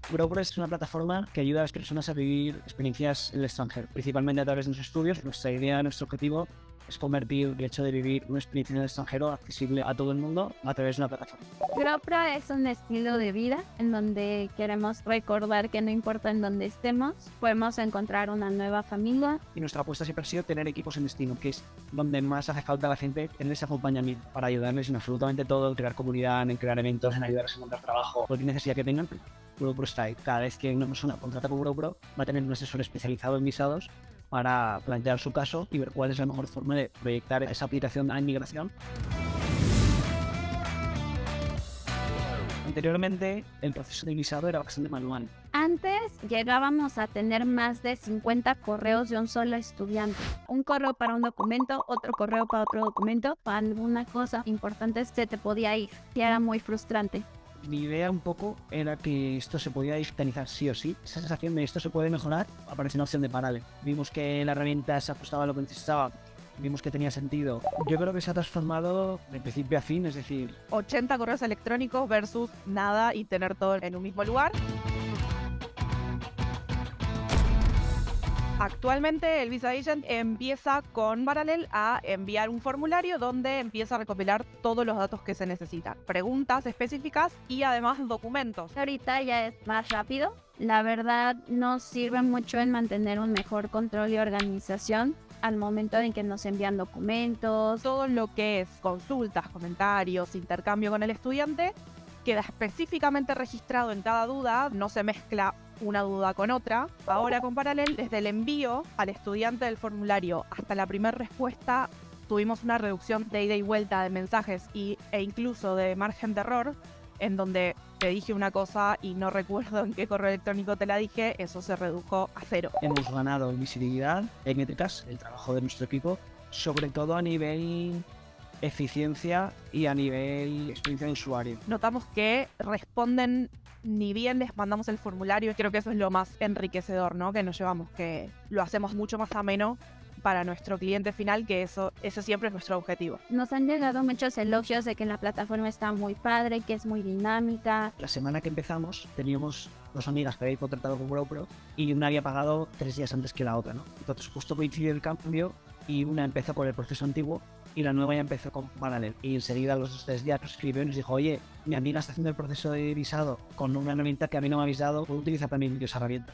GrowPro es una plataforma que ayuda a las personas a vivir experiencias en el extranjero, principalmente a través de los estudios. Nuestra idea, nuestro objetivo es convertir el hecho de vivir una experiencia en el extranjero accesible a todo el mundo a través de una plataforma. GrowPro es un estilo de vida en donde queremos recordar que no importa en dónde estemos, podemos encontrar una nueva familia. Y nuestra apuesta siempre ha sido tener equipos en destino, que es donde más hace falta a la gente tener ese acompañamiento para ayudarles en absolutamente todo, en crear comunidad, en crear eventos, en ayudarles a encontrar trabajo, cualquier necesidad que tengan. GrowPro está ahí. Cada vez que una persona contrata con GrowPro va a tener un asesor especializado en visados para plantear su caso y ver cuál es la mejor forma de proyectar esa aplicación a inmigración. Anteriormente, el proceso de visado era bastante manual. Antes llegábamos a tener más de 50 correos de un solo estudiante. Un correo para un documento, otro correo para otro documento. Para alguna cosa importante se te podía ir y era muy frustrante. Mi idea un poco era que esto se podía digitalizar sí o sí. Esa sensación de esto se puede mejorar, aparece una opción de Parallel. Vimos que la herramienta se ajustaba a lo que necesitaba, vimos que tenía sentido. Yo creo que se ha transformado de principio a fin, es decir, 80 correos electrónicos versus nada y tener todo en un mismo lugar. Actualmente el Visa Agent empieza con Parallel a enviar un formulario donde empieza a recopilar todos los datos que se necesitan, preguntas específicas y además documentos. Ahorita ya es más rápido. La verdad nos sirve mucho en mantener un mejor control y organización al momento en que nos envían documentos. Todo lo que es consultas, comentarios, intercambio con el estudiante queda específicamente registrado en cada duda, no se mezcla una duda con otra. Ahora con Parallel, desde el envío al estudiante del formulario hasta la primera respuesta, tuvimos una reducción de ida y vuelta de mensajes e incluso de margen de error, en donde te dije una cosa y no recuerdo en qué correo electrónico te la dije, eso se redujo a 0. hemos ganado en visibilidad, en métricas, el trabajo de nuestro equipo, sobre todo a nivel eficiencia y a nivel experiencia de usuario. Notamos que responden ni bien les mandamos el formulario. Creo que eso es lo más enriquecedor, ¿no? Que nos llevamos, que lo hacemos mucho más ameno para nuestro cliente final, que ese siempre es nuestro objetivo. Nos han llegado muchos elogios de que la plataforma está muy padre, que es muy dinámica. La semana que empezamos teníamos dos amigas que habían contratado con GrowPro y una había pagado 3 días antes que la otra, ¿no? Entonces justo coincidió el cambio y una empezó con el proceso antiguo y la nueva ya empezó con Parallel. Y enseguida a los 3 días nos escribió y nos dijo: oye, mi amiga está haciendo el proceso de visado con una herramienta que a mí no me ha avisado, ¿puedo utilizar también esa herramienta?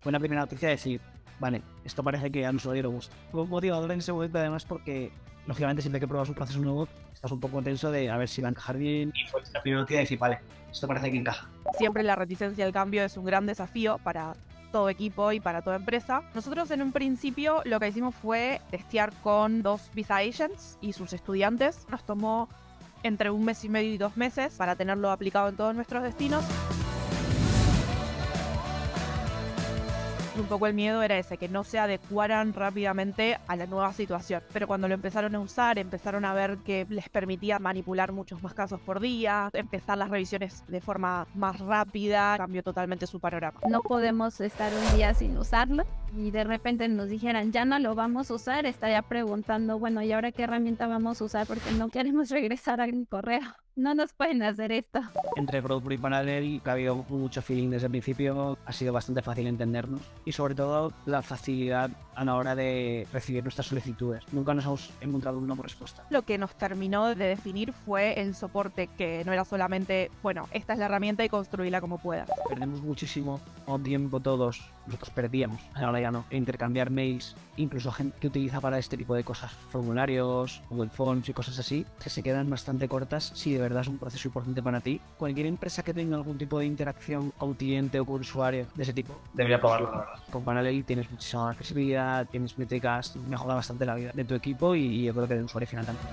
Fue una primera noticia de decir, vale, esto parece que al usuario le gusta. Fue un motivador en ese momento además porque, lógicamente, siempre que pruebas un proceso nuevo, estás un poco tenso de a ver si va a encajar bien. Y fue la primera noticia de decir, vale, esto parece que encaja. Siempre la reticencia al cambio es un gran desafío para todo equipo y para toda empresa. Nosotros en un principio lo que hicimos fue testear con 2 Visa Agents y sus estudiantes. Nos tomó entre 1 mes y medio y 2 meses para tenerlo aplicado en todos nuestros destinos. Un poco el miedo era ese, que no se adecuaran rápidamente a la nueva situación. Pero cuando lo empezaron a usar, empezaron a ver que les permitía manipular muchos más casos por día, empezar las revisiones de forma más rápida, cambió totalmente su panorama. No podemos estar un día sin usarlo y de repente nos dijeran, ya no lo vamos a usar, estaría preguntando, bueno, ¿y ahora qué herramienta vamos a usar? Porque no queremos regresar al correo. No nos pueden hacer esto. Entre GrowPro y Parallel ha habido mucho feeling desde el principio, ha sido bastante fácil entendernos y sobre todo la facilidad a la hora de recibir nuestras solicitudes. Nunca nos hemos encontrado una por respuesta. Lo que nos terminó de definir fue el soporte, que no era solamente, bueno, esta es la herramienta y construirla como puedas. Perdemos muchísimo tiempo todos, nosotros perdíamos, ahora ya no, intercambiar mails, incluso gente que utiliza para este tipo de cosas, formularios, Google Forms y cosas así, que se quedan bastante cortas si de verdad es un proceso importante para ti. Cualquier empresa que tenga algún tipo de interacción con cliente o con usuario de ese tipo, debería probarlo, la verdad. Con Parallel tienes muchísima más accesibilidad, tienes métricas, mejora bastante la vida de tu equipo y yo creo que del usuario final también.